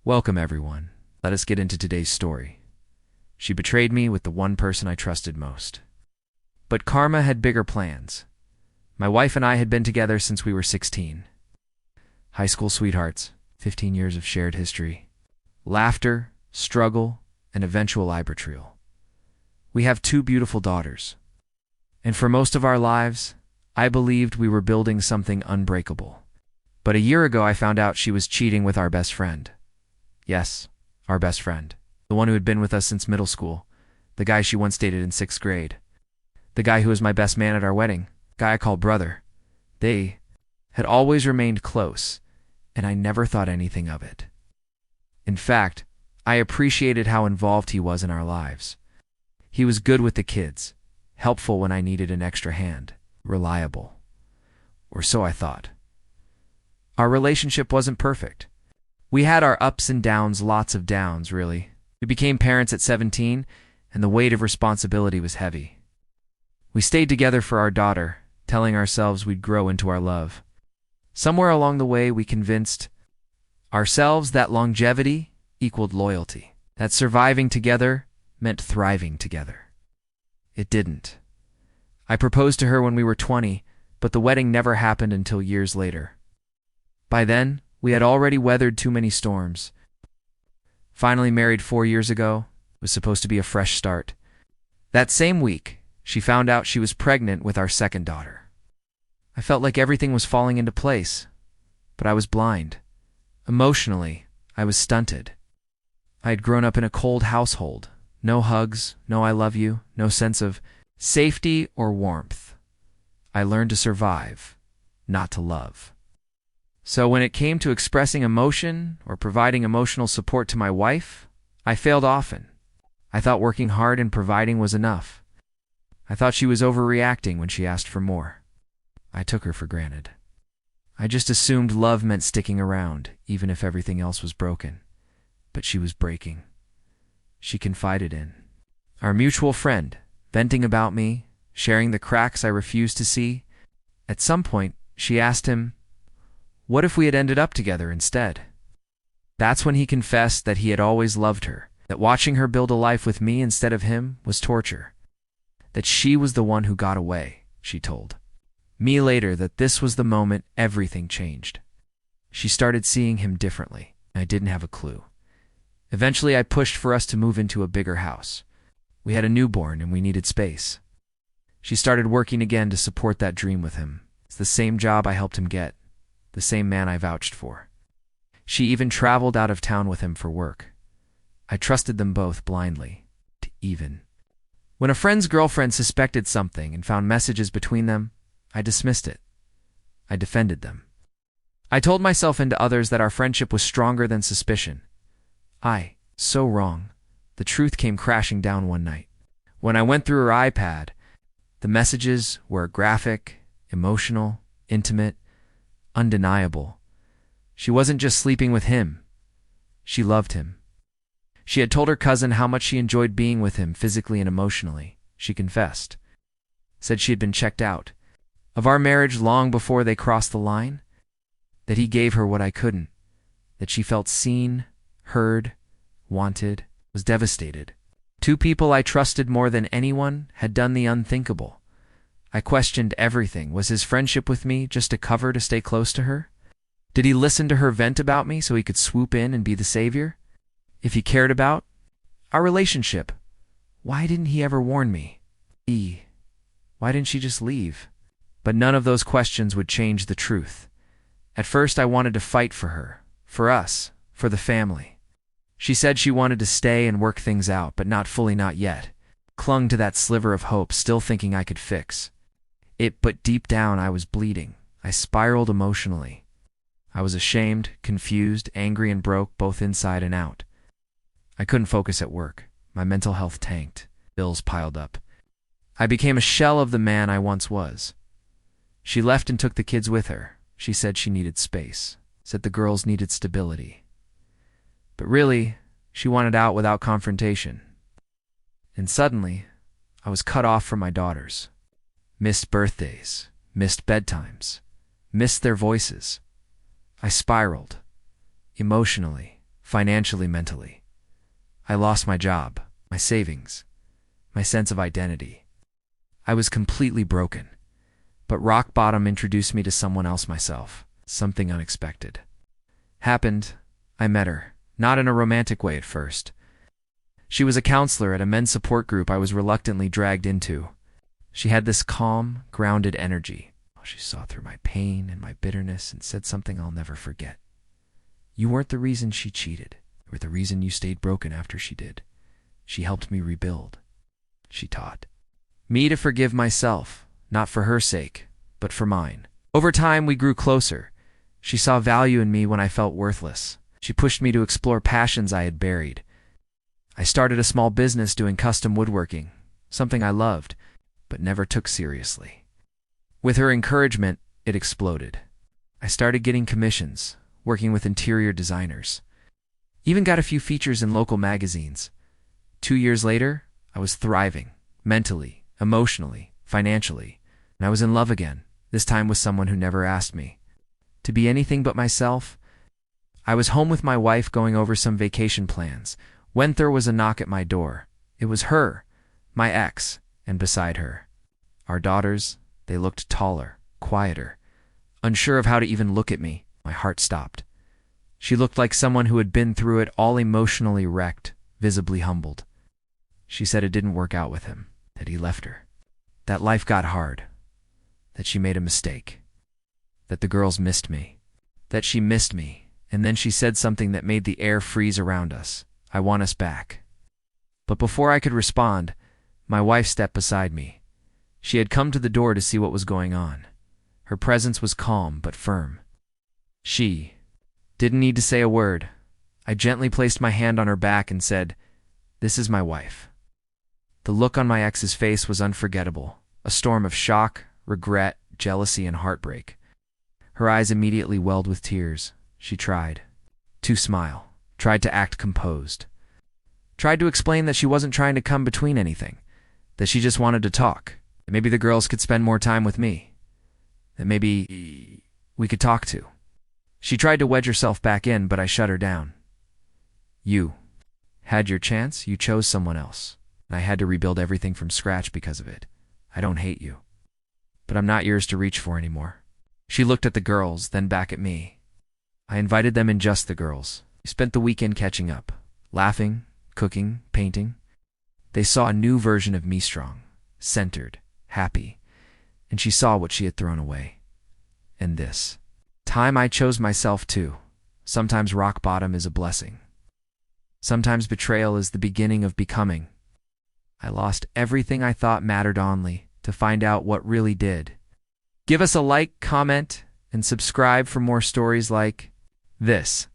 Welcome, everyone. Let us get into today's story. She betrayed me with the one person I trusted most. But karma had bigger plans. My wife and I had been together since we were 16. High school sweethearts, 15 years of shared history. Laughter, struggle, and eventual betrayal. We have 2 beautiful daughters. And for most of our lives, I believed we were building something unbreakable. But a year ago, I found out she was cheating with our best friend. Yes, our best friend. The one who had been with us since middle school. The guy she once dated in 6th grade. The guy who was my best man at our wedding. The guy I called brother. They had always remained close, and I never thought anything of it. In fact, I appreciated how involved he was in our lives. He was good with the kids, helpful when I needed an extra hand, reliable. Or so I thought. Our relationship wasn't perfect. We had our ups and downs, lots of downs, really. We became parents at 17, and the weight of responsibility was heavy. We stayed together for our daughter, telling ourselves we'd grow into our love. Somewhere along the way, we convinced ourselves that longevity equaled loyalty, that surviving together meant thriving together. It didn't. I proposed to her when we were 20, but the wedding never happened until years later. By then, we had already weathered too many storms. Finally married 4 years ago, it was supposed to be a fresh start. That same week, she found out she was pregnant with our second daughter. I felt like everything was falling into place, but I was blind. Emotionally, I was stunted. I had grown up in a cold household. No hugs, no I love you, no sense of safety or warmth. I learned to survive, not to love. So when it came to expressing emotion or providing emotional support to my wife, I failed often. I thought working hard and providing was enough. I thought she was overreacting when she asked for more. I took her for granted. I just assumed love meant sticking around, even if everything else was broken. But she was breaking. She confided in our mutual friend, venting about me, sharing the cracks I refused to see. At some point, she asked him, what if we had ended up together instead? That's when he confessed that he had always loved her, that watching her build a life with me instead of him was torture, that she was the one who got away, she told me later that this was the moment everything changed. She started seeing him differently, and I didn't have a clue. Eventually, I pushed for us to move into a bigger house. We had a newborn and we needed space. She started working again to support that dream with him. It's the same job I helped him get, the same man I vouched for. She even traveled out of town with him for work. I trusted them both blindly, to even. When a friend's girlfriend suspected something and found messages between them, I dismissed it. I defended them. I told myself and to others that our friendship was stronger than suspicion. So wrong. The truth came crashing down one night. When I went through her iPad, the messages were graphic, emotional, intimate, undeniable. She wasn't just sleeping with him. She loved him. She had told her cousin how much she enjoyed being with him physically and emotionally. She confessed. Said she had been checked out of our marriage long before they crossed the line. That he gave her what I couldn't. That she felt seen, heard, wanted, was devastated. 2 people I trusted more than anyone had done the unthinkable. I questioned everything. Was his friendship with me just a cover to stay close to her? Did he listen to her vent about me so he could swoop in and be the savior? If he cared about our relationship, why didn't he ever warn me? Why didn't she just leave? But none of those questions would change the truth. At first, I wanted to fight for her, for us, for the family. She said she wanted to stay and work things out, but not fully, not yet. Clung to that sliver of hope, still thinking I could fix it, but deep down I was bleeding. I spiraled emotionally. I was ashamed, confused, angry, and broke, both inside and out. I couldn't focus at work. My mental health tanked. Bills piled up. I became a shell of the man I once was. She left and took the kids with her. She said she needed space, said the girls needed stability. But really, she wanted out without confrontation. And suddenly, I was cut off from my daughters. Missed birthdays, missed bedtimes, missed their voices. I spiraled, emotionally, financially, mentally. I lost my job, my savings, my sense of identity. I was completely broken. But rock bottom introduced me to someone else, myself. Something unexpected happened. I met her, not in a romantic way at first. She was a counselor at a men's support group I was reluctantly dragged into. She had this calm, grounded energy. She saw through my pain and my bitterness and said something I'll never forget. "You weren't the reason she cheated. You were the reason you stayed broken after she did. She helped me rebuild." She taught me to forgive myself, not for her sake, but for mine. Over time, we grew closer. She saw value in me when I felt worthless. She pushed me to explore passions I had buried. I started a small business doing custom woodworking, something I loved, but never took seriously. With her encouragement, it exploded. I started getting commissions, working with interior designers. Even got a few features in local magazines. 2 years later, I was thriving, mentally, emotionally, financially, and I was in love again, this time with someone who never asked me to be anything but myself. I was home with my wife going over some vacation plans when there was a knock at my door. It was her, my ex, and beside her, our daughters. They looked taller, quieter, unsure of how to even look at me. My heart stopped. She looked like someone who had been through it all, emotionally wrecked, visibly humbled. She said it didn't work out with him, that he left her, that life got hard, that she made a mistake, that the girls missed me, that she missed me, and then she said something that made the air freeze around us. "I want us back." But before I could respond, my wife stepped beside me. She had come to the door to see what was going on. Her presence was calm but firm. She didn't need to say a word. I gently placed my hand on her back and said, "This is my wife." The look on my ex's face was unforgettable, a storm of shock, regret, jealousy, and heartbreak. Her eyes immediately welled with tears. She tried to smile, tried to act composed, tried to explain that she wasn't trying to come between anything, that she just wanted to talk, that maybe the girls could spend more time with me, that maybe we could talk to. She tried to wedge herself back in, but I shut her down. "You had your chance, you chose someone else, and I had to rebuild everything from scratch because of it. I don't hate you, but I'm not yours to reach for anymore." She looked at the girls, then back at me. I invited them in, just the girls. We spent the weekend catching up, laughing, cooking, painting. They saw a new version of me, strong, centered, happy, and she saw what she had thrown away. And this time I chose myself too. Sometimes rock bottom is a blessing. Sometimes betrayal is the beginning of becoming. I lost everything I thought mattered only to find out what really did. Give us a like, comment, and subscribe for more stories like this.